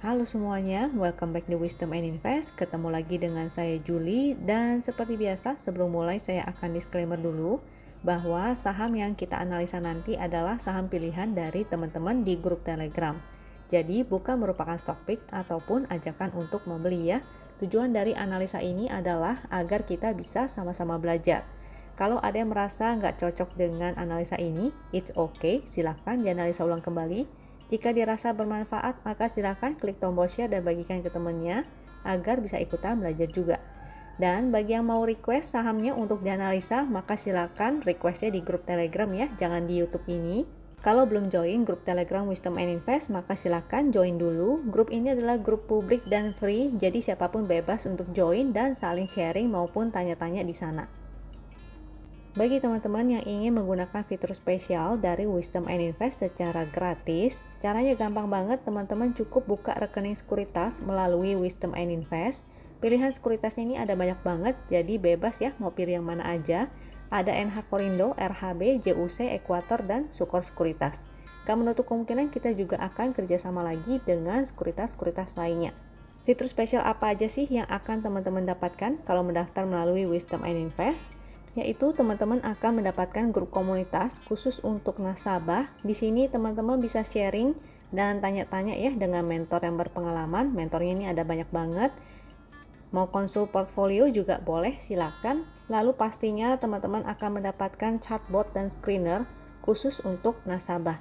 Halo semuanya, welcome back di Wisdom and Invest. Ketemu lagi dengan saya Julie, dan seperti biasa sebelum mulai saya akan disclaimer dulu bahwa saham yang kita analisa nanti adalah saham pilihan dari teman-teman di grup Telegram. Jadi bukan merupakan stock pick ataupun ajakan untuk membeli ya. Tujuan dari analisa ini adalah agar kita bisa sama-sama belajar. Kalau ada yang merasa nggak cocok dengan analisa ini, it's okay, silahkan dianalisa ulang kembali. Jika dirasa bermanfaat, maka silakan klik tombol share dan bagikan ke temannya agar bisa ikutan belajar juga. Dan bagi yang mau request sahamnya untuk dianalisa, maka silakan requestnya di grup Telegram ya, jangan di YouTube ini. Kalau belum join grup Telegram Wisdom and Invest, maka silakan join dulu. Grup ini adalah grup publik dan free, jadi siapapun bebas untuk join dan saling sharing maupun tanya-tanya di sana. Bagi teman-teman yang ingin menggunakan fitur spesial dari Wisdom and Invest secara gratis, caranya gampang banget. Teman-teman cukup buka rekening sekuritas melalui Wisdom and Invest. Pilihan sekuritasnya ini ada banyak banget, jadi bebas ya mau pilih yang mana aja. Ada NH Korindo, RHB, JUC, Equator, dan Sukor Sekuritas. Gak menutup kemungkinan kita juga akan kerjasama lagi dengan sekuritas-sekuritas lainnya. Fitur spesial apa aja sih yang akan teman-teman dapatkan kalau mendaftar melalui Wisdom and Invest? Yaitu teman-teman akan mendapatkan grup komunitas khusus untuk nasabah. Di sini teman-teman bisa sharing dan tanya-tanya ya dengan mentor yang berpengalaman. Mentornya ini ada banyak banget. Mau konsul portfolio juga boleh, silakan. Lalu pastinya teman-teman akan mendapatkan chatbot dan screener khusus untuk nasabah.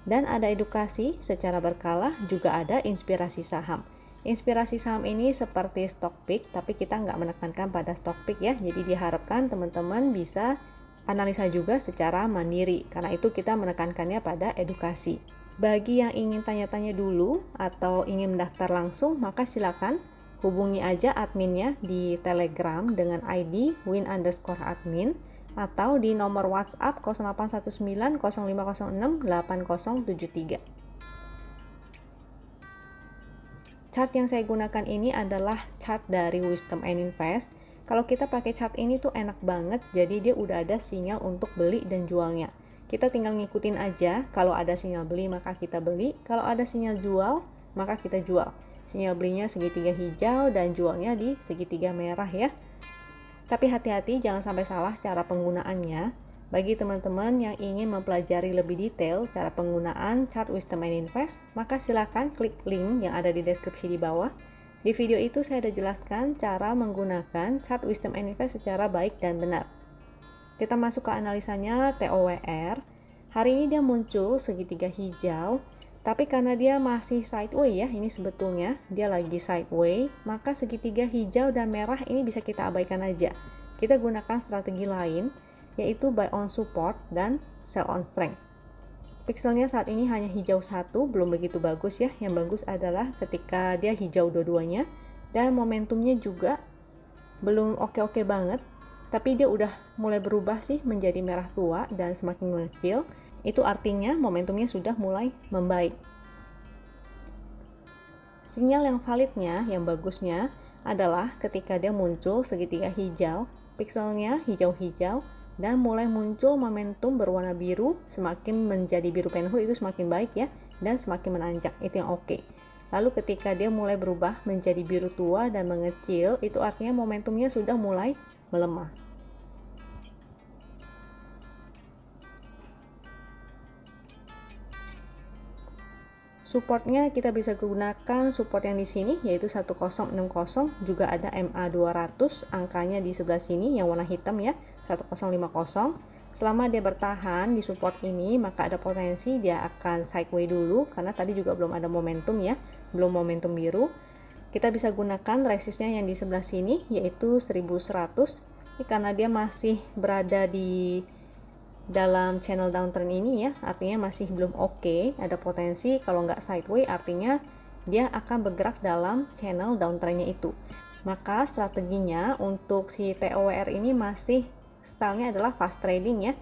Dan ada edukasi secara berkala, juga ada inspirasi saham. Inspirasi saham ini seperti stock pick, tapi kita nggak menekankan pada stock pick ya. Jadi diharapkan teman-teman bisa analisa juga secara mandiri. Karena itu kita menekankannya pada edukasi. Bagi yang ingin tanya-tanya dulu atau ingin mendaftar langsung, maka silakan hubungi aja adminnya di Telegram dengan ID win_admin atau di nomor WhatsApp 0819 0506 8073. Chart yang saya gunakan ini adalah chart dari Wisdom and Invest. Kalau kita pakai chart ini tuh enak banget, jadi dia udah ada sinyal untuk beli dan jualnya. Kita tinggal ngikutin aja, kalau ada sinyal beli maka kita beli, kalau ada sinyal jual maka kita jual. Sinyal belinya segitiga hijau dan jualnya di segitiga merah ya. Tapi hati-hati jangan sampai salah cara penggunaannya. Bagi teman-teman yang ingin mempelajari lebih detail cara penggunaan chart Wisdom and Invest, maka silakan klik link yang ada di deskripsi di bawah. Di video itu saya ada jelaskan cara menggunakan chart Wisdom and Invest secara baik dan benar. Kita masuk ke analisanya TOWR. Hari ini dia muncul segitiga hijau, tapi karena dia masih sideways ya, ini sebetulnya dia lagi sideways, maka segitiga hijau dan merah ini bisa kita abaikan aja. Kita gunakan strategi lain, yaitu buy on support dan sell on strength. Pixelnya saat ini hanya hijau satu, belum begitu bagus ya. Yang bagus adalah ketika dia hijau dua-duanya, dan momentumnya juga belum oke-oke banget, tapi dia udah mulai berubah sih menjadi merah tua dan semakin mengecil. Itu artinya momentumnya sudah mulai membaik. Sinyal yang validnya, yang bagusnya adalah ketika dia muncul segitiga hijau, pixelnya hijau-hijau, dan mulai muncul momentum berwarna biru, semakin menjadi biru penhul itu semakin baik ya, dan semakin menanjak, itu yang oke. Lalu ketika dia mulai berubah menjadi biru tua dan mengecil, itu artinya momentumnya sudah mulai melemah. Supportnya kita bisa gunakan support yang di sini yaitu 1060, juga ada MA200, angkanya di sebelah sini yang warna hitam ya, 1050. Selama dia bertahan di support ini, maka ada potensi dia akan sideways dulu karena tadi juga belum ada momentum ya, belum momentum biru. Kita bisa gunakan resistnya yang di sebelah sini yaitu 1100. Ini karena dia masih berada di dalam channel downtrend ini ya, artinya masih belum oke, ada potensi kalau nggak sideways artinya dia akan bergerak dalam channel downtrendnya itu. Maka strateginya untuk si TOWR ini masih stylenya adalah fast trading ya,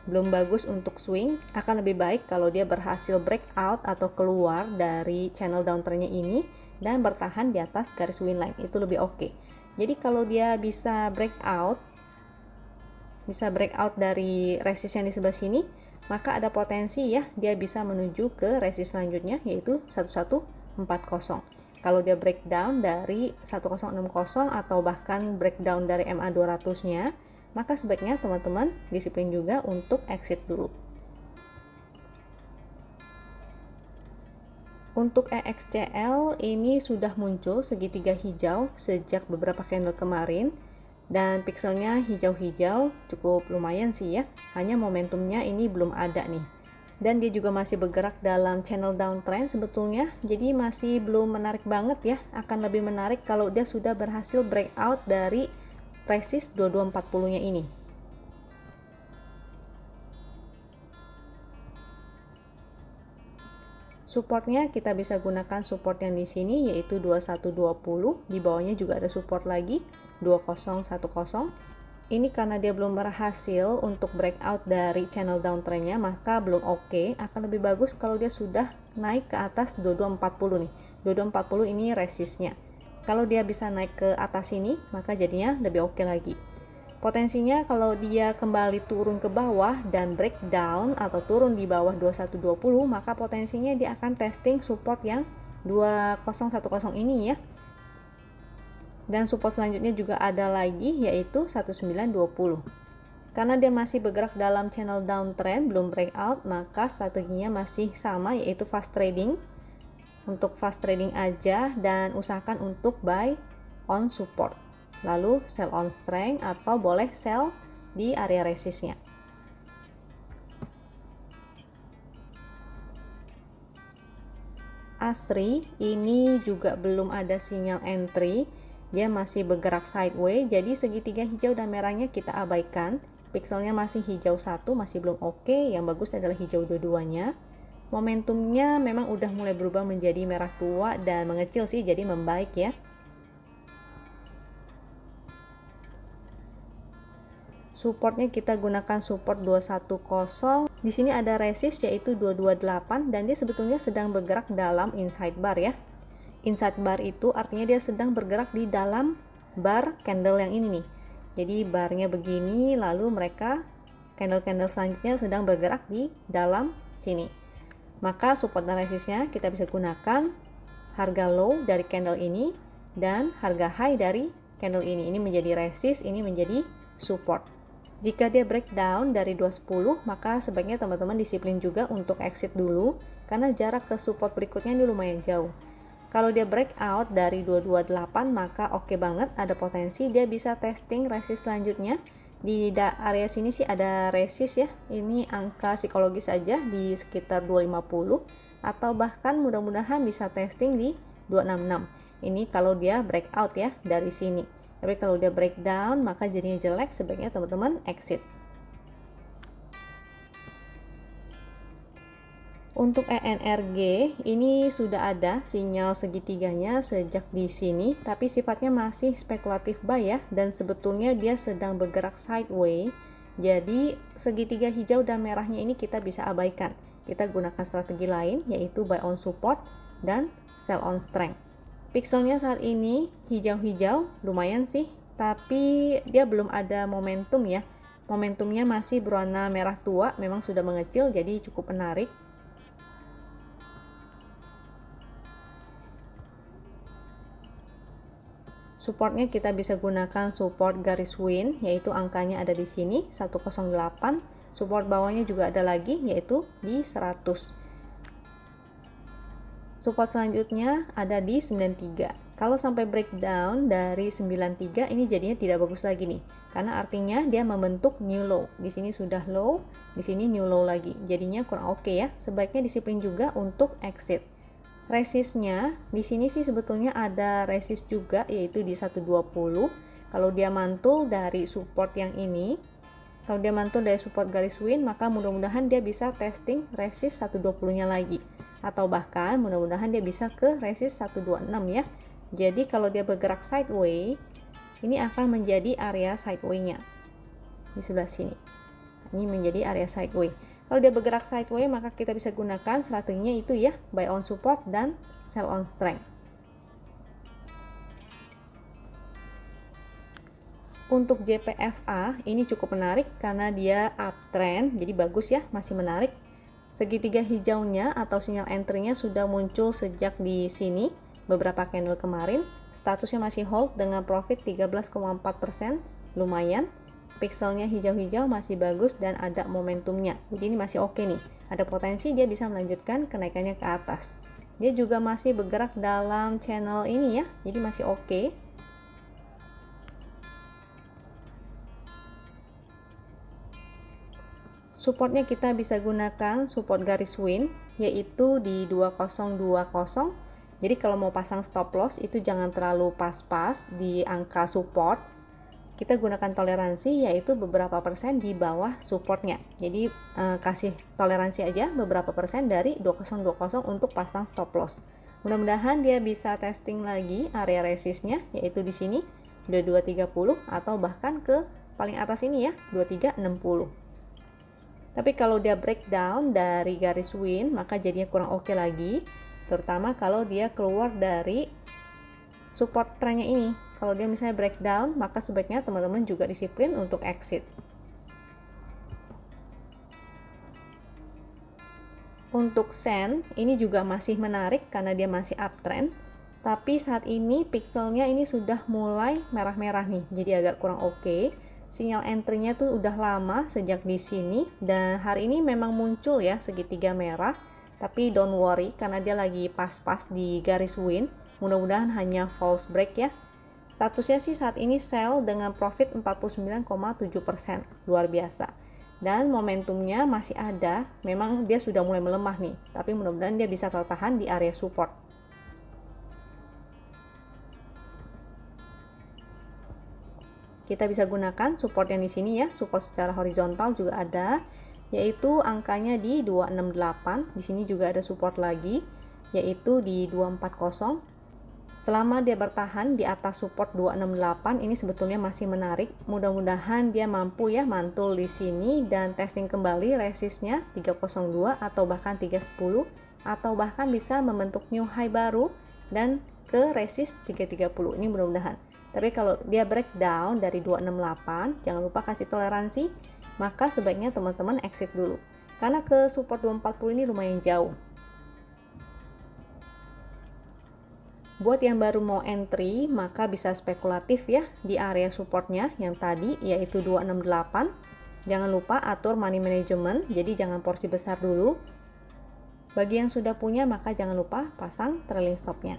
belum bagus untuk swing. Akan lebih baik kalau dia berhasil breakout atau keluar dari channel downtrendnya ini dan bertahan di atas garis win line, itu lebih oke. Jadi kalau dia bisa breakout dari resist yang di sebelah sini, maka ada potensi ya dia bisa menuju ke resist selanjutnya yaitu 1150. 240. Kalau dia breakdown dari 1060 atau bahkan breakdown dari MA 200-nya, maka sebaiknya teman-teman disiplin juga untuk exit dulu. Untuk EXCL ini sudah muncul segitiga hijau sejak beberapa candle kemarin, dan pixelnya hijau-hijau, cukup lumayan sih ya. Hanya momentumnya ini belum ada nih. Dan dia juga masih bergerak dalam channel downtrend sebetulnya, jadi masih belum menarik banget ya. Akan lebih menarik kalau dia sudah berhasil breakout dari resist 2240-nya ini. Supportnya kita bisa gunakan support yang di sini yaitu 2120, di bawahnya juga ada support lagi 2010. Ini karena dia belum berhasil untuk breakout dari channel downtrendnya, maka belum oke. Akan lebih bagus kalau dia sudah naik ke atas 2240 nih. 2240 ini resistnya. Kalau dia bisa naik ke atas ini, maka jadinya lebih oke lagi. Potensinya kalau dia kembali turun ke bawah dan breakdown atau turun di bawah 2120, maka potensinya dia akan testing support yang 2010 ini ya. Dan support selanjutnya juga ada lagi yaitu 1920. Karena dia masih bergerak dalam channel downtrend, belum breakout, maka strateginya masih sama yaitu fast trading. Untuk fast trading aja dan usahakan untuk buy on support. Lalu sell on strength atau boleh sell di area resistnya. ASRI ini juga belum ada sinyal entry, dia masih bergerak sideways, jadi segitiga hijau dan merahnya kita abaikan. Pixelnya masih hijau satu, masih belum oke, yang bagus adalah hijau dua-duanya. Momentumnya memang udah mulai berubah menjadi merah tua dan mengecil sih, jadi membaik ya. Supportnya kita gunakan support 210. Di sini ada resist yaitu 228 dan dia sebetulnya sedang bergerak dalam inside bar ya. Inside bar itu artinya dia sedang bergerak di dalam bar candle yang ini nih. Jadi barnya begini, lalu mereka candle-candle selanjutnya sedang bergerak di dalam sini. Maka support dan resistnya kita bisa gunakan harga low dari candle ini dan harga high dari candle ini. Ini menjadi resist, ini menjadi support. Jika dia breakdown dari 210, maka sebaiknya teman-teman disiplin juga untuk exit dulu karena jarak ke support berikutnya ini lumayan jauh. Kalau dia breakout dari 228, maka oke banget, ada potensi dia bisa testing resist selanjutnya. Di area sini sih ada resist ya, ini angka psikologis aja di sekitar 250 atau bahkan mudah-mudahan bisa testing di 266. Ini kalau dia breakout ya dari sini. Tapi kalau dia breakdown maka jadinya jelek, sebaiknya teman-teman exit. Untuk ENRG ini sudah ada sinyal segitiganya sejak di sini, tapi sifatnya masih spekulatif buy ya, dan sebetulnya dia sedang bergerak sideways. Jadi segitiga hijau dan merahnya ini kita bisa abaikan. Kita gunakan strategi lain yaitu buy on support dan sell on strength. Pixelnya saat ini hijau-hijau, lumayan sih, tapi dia belum ada momentum ya. Momentumnya masih berwarna merah tua, memang sudah mengecil jadi cukup menarik. Supportnya kita bisa gunakan support garis win, yaitu angkanya ada di sini 108. Support bawahnya juga ada lagi yaitu di 100. Support selanjutnya ada di 93. Kalau sampai breakdown dari 93 ini jadinya tidak bagus lagi nih. Karena artinya dia membentuk new low. Di sini sudah low, di sini new low lagi. Jadinya kurang oke ya. Sebaiknya disiplin juga untuk exit. Resistnya di sini sih sebetulnya ada resist juga yaitu di 120. Kalau dia mantul dari support yang ini, kalau dia mantul dari support garis win, maka mudah-mudahan dia bisa testing resist 120-nya lagi. Atau bahkan mudah-mudahan dia bisa ke resist 126 ya. Jadi kalau dia bergerak sideways, ini akan menjadi area sideways-nya. Di sebelah sini. Ini menjadi area sideways. Kalau dia bergerak sideways, maka kita bisa gunakan strateginya itu ya, buy on support dan sell on strength. Untuk JPFA ini cukup menarik karena dia uptrend, jadi bagus ya, masih menarik. Segitiga hijaunya atau sinyal entry-nya sudah muncul sejak di sini beberapa candle kemarin. Statusnya masih hold dengan profit 13,4%, lumayan. Pixelnya hijau-hijau masih bagus dan ada momentumnya. Jadi ini masih oke nih. Ada potensi dia bisa melanjutkan kenaikannya ke atas. Dia juga masih bergerak dalam channel ini ya. Jadi masih oke. Supportnya kita bisa gunakan support garis win, yaitu di 2020. Jadi kalau mau pasang stop loss itu jangan terlalu pas-pas di angka support. Kita gunakan toleransi yaitu beberapa persen di bawah supportnya. Jadi kasih toleransi aja beberapa persen dari 2020 untuk pasang stop loss. Mudah-mudahan dia bisa testing lagi area resistnya yaitu di sini 2230 atau bahkan ke paling atas ini ya 2360. Tapi kalau dia breakdown dari garis win maka jadinya kurang oke lagi, terutama kalau dia keluar dari support trennya ini. Kalau dia misalnya breakdown, maka sebaiknya teman-teman juga disiplin untuk exit. Untuk Sen, ini juga masih menarik karena dia masih uptrend. Tapi saat ini pixelnya ini sudah mulai merah-merah nih, jadi agak kurang oke. Sinyal entry-nya tuh udah lama sejak di sini dan hari ini memang muncul ya segitiga merah. Tapi don't worry karena dia lagi pas-pas di garis win. Mudah-mudahan hanya false break ya. Statusnya sih saat ini sell dengan profit 49,7%, luar biasa. Dan momentumnya masih ada, memang dia sudah mulai melemah nih, tapi mudah-mudahan dia bisa tertahan di area support. Kita bisa gunakan support yang di sini ya, support secara horizontal juga ada, yaitu angkanya di 268, di sini juga ada support lagi, yaitu di 240. Selama dia bertahan di atas support 268 ini sebetulnya masih menarik. Mudah-mudahan dia mampu ya mantul di sini dan testing kembali resistnya 302 atau bahkan 310 atau bahkan bisa membentuk new high baru dan ke resist 330. Ini mudah-mudahan. Tapi kalau dia breakdown dari 268, jangan lupa kasih toleransi, maka sebaiknya teman-teman exit dulu. Karena ke support 240 ini lumayan jauh. Buat yang baru mau entry, maka bisa spekulatif ya di area supportnya yang tadi yaitu 268. Jangan lupa atur money management, jadi jangan porsi besar dulu. Bagi yang sudah punya, maka jangan lupa pasang trailing stopnya.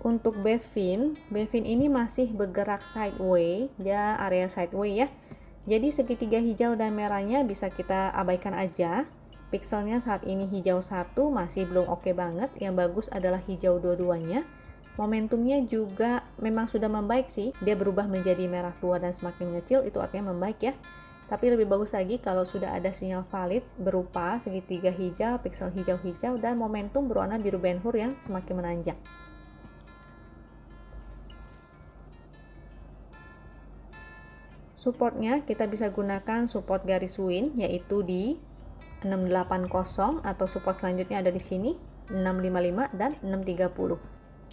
Untuk BFIN ini masih bergerak sideways, dia area sideways ya. Jadi segitiga hijau dan merahnya bisa kita abaikan aja. Pixelnya saat ini hijau 1 masih belum oke banget, yang bagus adalah hijau dua-duanya. Momentumnya juga memang sudah membaik sih, dia berubah menjadi merah tua dan semakin mengecil, itu artinya membaik ya. Tapi lebih bagus lagi kalau sudah ada sinyal valid berupa segitiga hijau, pixel hijau-hijau, dan momentum berwarna biru Ben Hur yang semakin menanjak. Supportnya kita bisa gunakan support garis win yaitu di 680 atau support selanjutnya ada di sini 655 dan 630.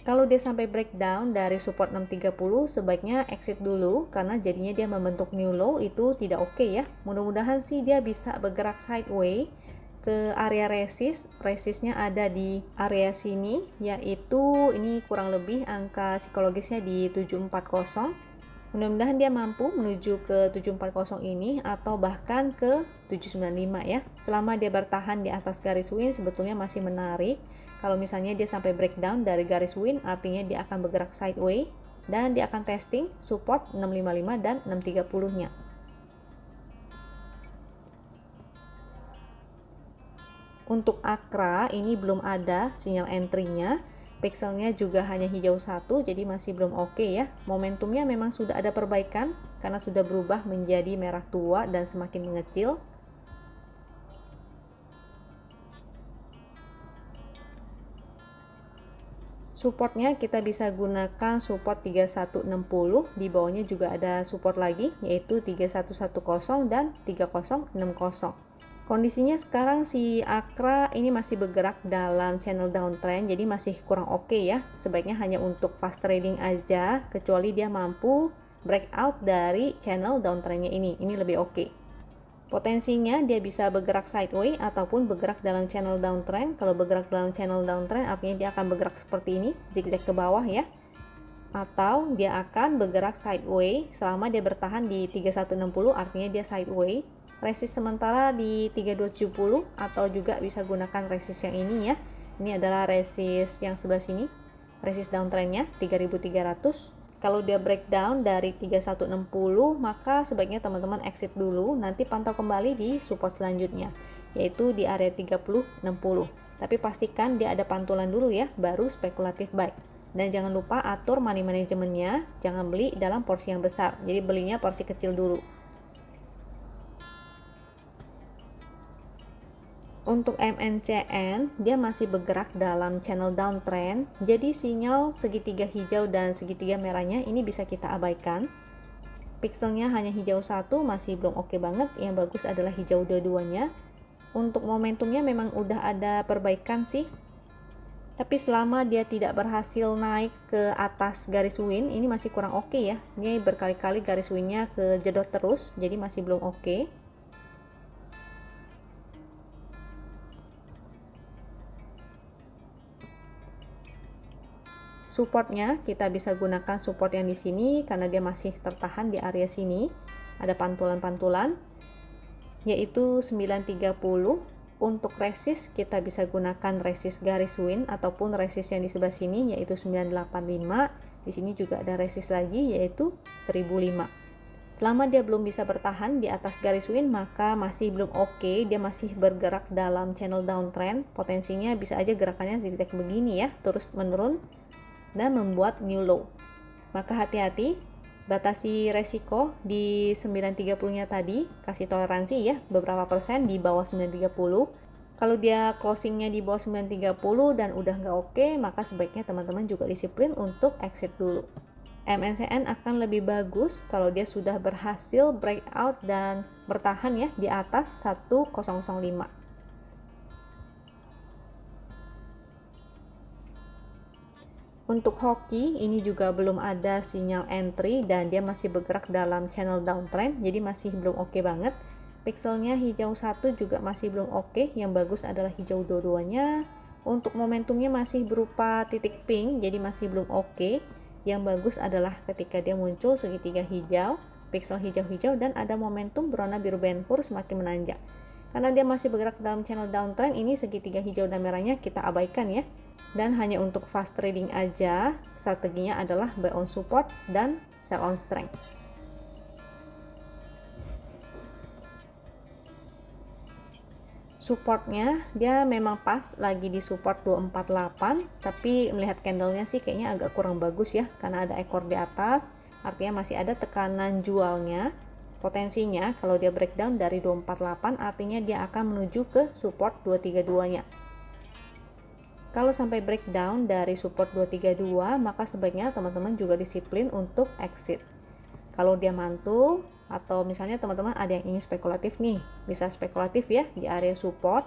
Kalau dia sampai breakdown dari support 630 sebaiknya exit dulu karena jadinya dia membentuk new low, itu tidak oke ya. Mudah-mudahan sih dia bisa bergerak sideways ke area resistnya ada di area sini yaitu ini kurang lebih angka psikologisnya di 740. Mudah-mudahan dia mampu menuju ke 740 ini atau bahkan ke 795 ya. Selama dia bertahan di atas garis win sebetulnya masih menarik. Kalau misalnya dia sampai breakdown dari garis win artinya dia akan bergerak sideways dan dia akan testing support 655 dan 630-nya. Untuk Akra ini belum ada sinyal entry-nya. Pixelnya juga hanya hijau 1, jadi masih belum oke ya. Momentumnya memang sudah ada perbaikan karena sudah berubah menjadi merah tua dan semakin mengecil. Supportnya kita bisa gunakan support 3160, di bawahnya juga ada support lagi yaitu 3110 dan 3060. Kondisinya sekarang si Akra ini masih bergerak dalam channel downtrend, jadi masih kurang oke ya. Sebaiknya hanya untuk fast trading aja, kecuali dia mampu breakout dari channel downtrendnya ini lebih oke. Potensinya dia bisa bergerak sideways ataupun bergerak dalam channel downtrend. Kalau bergerak dalam channel downtrend artinya dia akan bergerak seperti ini, zigzag ke bawah ya. Atau dia akan bergerak sideways selama dia bertahan di 3160, artinya dia sideways. Resist sementara di 3270 atau juga bisa gunakan resist yang ini ya. Ini adalah resist yang sebelah sini. Resist downtrendnya 3300. Kalau dia breakdown dari 3160, maka sebaiknya teman-teman exit dulu, nanti pantau kembali di support selanjutnya, yaitu di area 3060. Tapi pastikan dia ada pantulan dulu ya, baru spekulatif buy. Dan jangan lupa atur money manajemennya, jangan beli dalam porsi yang besar, jadi belinya porsi kecil dulu. Untuk MNCN, dia masih bergerak dalam channel downtrend, jadi sinyal segitiga hijau dan segitiga merahnya ini bisa kita abaikan. Pixelnya hanya hijau satu, masih belum oke banget, yang bagus adalah hijau dua-duanya. Untuk momentumnya memang udah ada perbaikan sih, tapi selama dia tidak berhasil naik ke atas garis win, ini masih kurang oke ya. Ini berkali-kali garis winnya kejedot terus, jadi masih belum oke. Supportnya kita bisa gunakan support yang di sini karena dia masih tertahan di area sini. Ada pantulan-pantulan yaitu 930. Untuk resist kita bisa gunakan resist garis win ataupun resist yang di sebelah sini yaitu 985. Di sini juga ada resist lagi yaitu 1005. Selama dia belum bisa bertahan di atas garis win, maka masih belum oke. Dia masih bergerak dalam channel downtrend. Potensinya bisa aja gerakannya zigzag begini ya, terus menurun dan membuat new low. Maka hati-hati, batasi resiko di 930 nya tadi, kasih toleransi ya beberapa persen di bawah 930. Kalau dia closingnya di bawah 930 dan udah nggak oke, maka sebaiknya teman-teman juga disiplin untuk exit dulu. MNCN akan lebih bagus kalau dia sudah berhasil breakout dan bertahan ya di atas 1005. Untuk hoki ini juga belum ada sinyal entry dan dia masih bergerak dalam channel downtrend, jadi masih belum oke banget. Pixelnya hijau satu juga masih belum oke, yang bagus adalah hijau dua-duanya. Untuk momentumnya masih berupa titik pink, jadi masih belum oke. Yang bagus adalah ketika dia muncul segitiga hijau, pixel hijau-hijau dan ada momentum berwarna biru benhur semakin menanjak. Karena dia masih bergerak dalam channel downtrend, ini segitiga hijau dan merahnya kita abaikan ya. Dan hanya untuk fast trading aja, strateginya adalah buy on support dan sell on strength. Supportnya dia memang pas lagi di support 248, tapi melihat candlenya sih kayaknya agak kurang bagus ya, karena ada ekor di atas, artinya masih ada tekanan jualnya. Potensinya kalau dia breakdown dari 248 artinya dia akan menuju ke support 232 nya. Kalau sampai breakdown dari support 232, maka sebaiknya teman-teman juga disiplin untuk exit. Kalau dia mantul, atau misalnya teman-teman ada yang ingin spekulatif nih, bisa spekulatif ya di area support,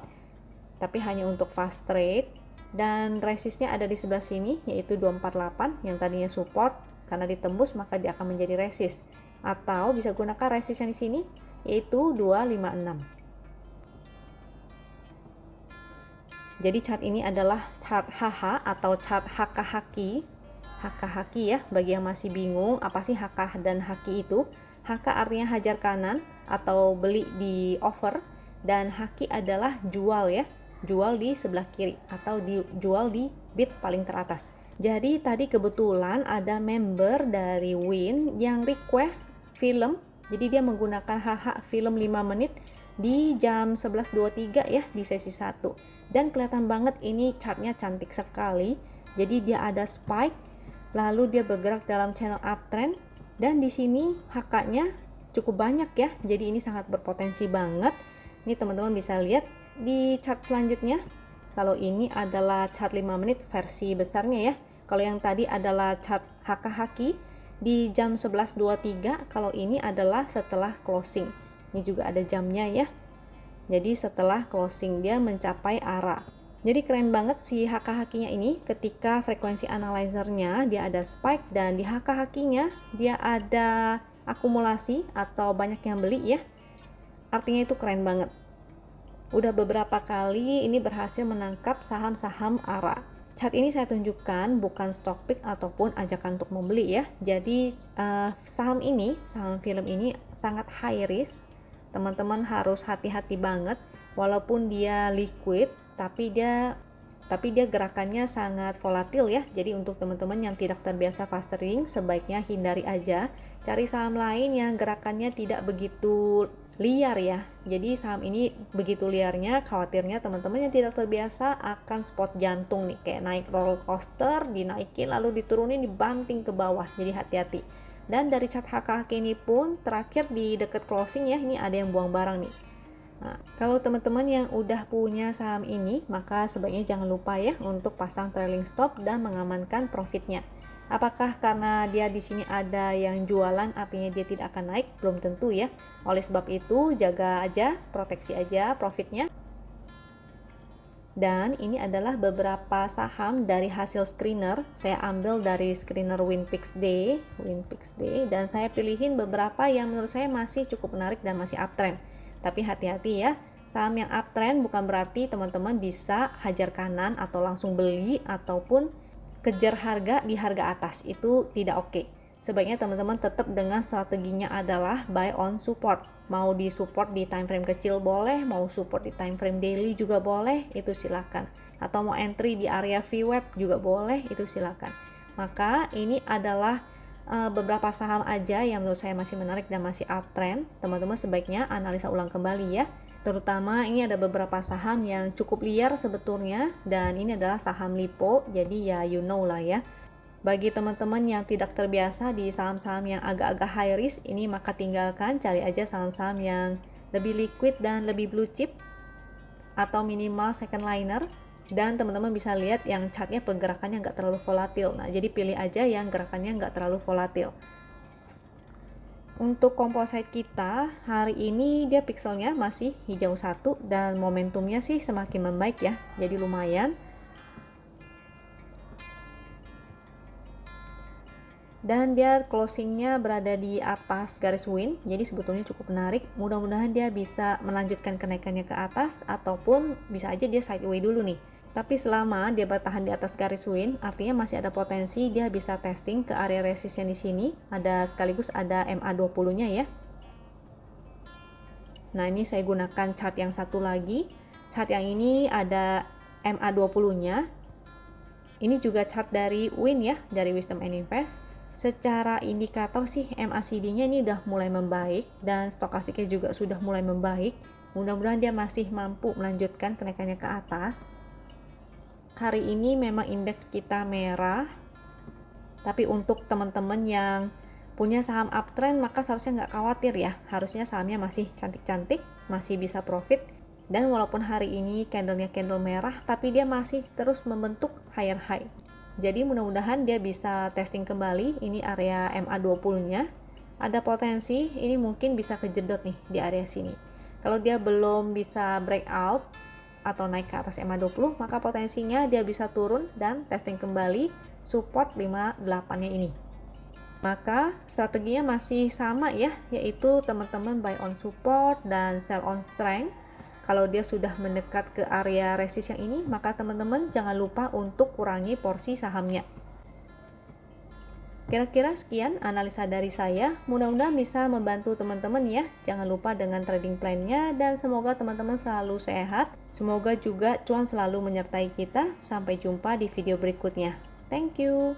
tapi hanya untuk fast trade, dan resistnya ada di sebelah sini, yaitu 248, yang tadinya support, karena ditembus maka dia akan menjadi resist. Atau bisa gunakan resist yang di sini, yaitu 256. Jadi chart ini adalah chart HH atau chart HK-Haki. HK-Haki ya, bagi yang masih bingung apa sih HK dan Haki itu. HK artinya hajar kanan atau beli di over, dan Haki adalah jual ya, jual di sebelah kiri atau jual di bid paling teratas. Jadi tadi kebetulan ada member dari Win yang request film, jadi dia menggunakan HH film 5 menit di jam 11.23 ya di sesi 1. Dan kelihatan banget ini chartnya cantik sekali. Jadi dia ada spike, lalu dia bergerak dalam channel uptrend, dan di sini HK-nya cukup banyak ya. Jadi ini sangat berpotensi banget. Ini teman-teman bisa lihat di chart selanjutnya. Kalau ini adalah chart 5 menit versi besarnya ya. Kalau yang tadi adalah chart HK-Haki di jam 11.23, kalau ini adalah setelah closing. Ini juga ada jamnya ya. Jadi setelah closing dia mencapai arah. Jadi keren banget si HK-Hakinya ini, ketika frekuensi analyzernya dia ada spike dan di HK-Hakinya dia ada akumulasi atau banyak yang beli ya. artinya itu keren banget. Udah beberapa kali ini berhasil menangkap saham-saham ARA. Chart ini saya tunjukkan bukan stock pick ataupun ajakan untuk membeli ya. Jadi saham film ini sangat high risk. Teman-teman harus hati-hati banget. Walaupun dia liquid, tapi dia gerakannya sangat volatil ya. Jadi untuk teman-teman yang tidak terbiasa fast trading, sebaiknya hindari aja. Cari saham lain yang gerakannya tidak begitu liar ya. Jadi saham ini begitu liarnya, khawatirnya teman-teman yang tidak terbiasa akan spot jantung nih, kayak naik roller coaster, dinaikin lalu diturunin, dibanting ke bawah. Jadi hati-hati. Dan dari chart HKHQ ini pun terakhir di dekat closing ya, ini ada yang buang barang nih. Nah, kalau teman-teman yang udah punya saham ini, maka sebaiknya jangan lupa ya untuk pasang trailing stop dan mengamankan profitnya. Apakah karena dia di sini ada yang jualan artinya dia tidak akan naik? Belum tentu ya. Oleh sebab itu, jaga aja, proteksi aja profitnya. Dan ini adalah beberapa saham dari hasil screener. Saya ambil dari screener WinPix Day, dan saya pilihin beberapa yang menurut saya masih cukup menarik dan masih uptrend. Tapi hati-hati ya, saham yang uptrend bukan berarti teman-teman bisa hajar kanan atau langsung beli ataupun kejar harga di harga atas. Itu tidak oke. Sebaiknya teman-teman tetap dengan strateginya adalah buy on support. Mau di support di time frame kecil boleh, mau support di time frame daily juga boleh, itu silakan. Atau mau entry di area VWAP juga boleh, itu silakan. Maka ini adalah beberapa saham aja yang menurut saya masih menarik dan masih uptrend. Teman-teman sebaiknya analisa ulang kembali ya. Terutama ini ada beberapa saham yang cukup liar sebetulnya, dan ini adalah saham lipo, jadi ya you know lah ya. Bagi teman-teman yang tidak terbiasa di saham-saham yang agak-agak high risk ini, maka tinggalkan, cari aja saham-saham yang lebih liquid dan lebih blue chip atau minimal second liner. Dan teman-teman bisa lihat yang chartnya pergerakannya nggak terlalu volatil. Nah, jadi pilih aja yang gerakannya nggak terlalu volatil. Untuk composite kita hari ini dia pixelnya masih hijau 1 dan momentumnya sih semakin membaik ya, jadi lumayan. Dan dia closingnya berada di atas garis win, jadi sebetulnya cukup menarik. Mudah-mudahan dia bisa melanjutkan kenaikannya ke atas ataupun bisa aja dia sideway dulu nih. Tapi selama dia bertahan di atas garis win, artinya masih ada potensi dia bisa testing ke area resistance di sini. Sekaligus ada MA20-nya ya. Nah, ini saya gunakan chart yang satu lagi. Chart yang ini ada MA20-nya. Ini juga chart dari Win ya, dari Wisdom and Invest. Secara indikator sih MACD-nya ini udah mulai membaik dan stokastiknya juga sudah mulai membaik. Mudah-mudahan dia masih mampu melanjutkan kenaikannya ke atas. Hari ini memang indeks kita merah, tapi untuk teman-teman yang punya saham uptrend maka seharusnya nggak khawatir ya. Harusnya sahamnya masih cantik-cantik, masih bisa profit. Dan walaupun hari ini candlenya candle merah, tapi dia masih terus membentuk higher high. Jadi mudah-mudahan dia bisa testing kembali. Ini area MA20-nya. Ada potensi ini mungkin bisa kejedot nih di area sini. Kalau dia belum bisa breakout atau naik ke atas MA20, maka potensinya dia bisa turun dan testing kembali support 58-nya ini. Maka strateginya masih sama ya, yaitu teman-teman buy on support dan sell on strength. Kalau dia sudah mendekat ke area resist yang ini, maka teman-teman jangan lupa untuk kurangi porsi sahamnya. Kira-kira sekian analisa dari saya, mudah-mudahan bisa membantu teman-teman ya. Jangan lupa dengan trading plan-nya dan semoga teman-teman selalu sehat. Semoga juga cuan selalu menyertai kita. Sampai jumpa di video berikutnya. Thank you.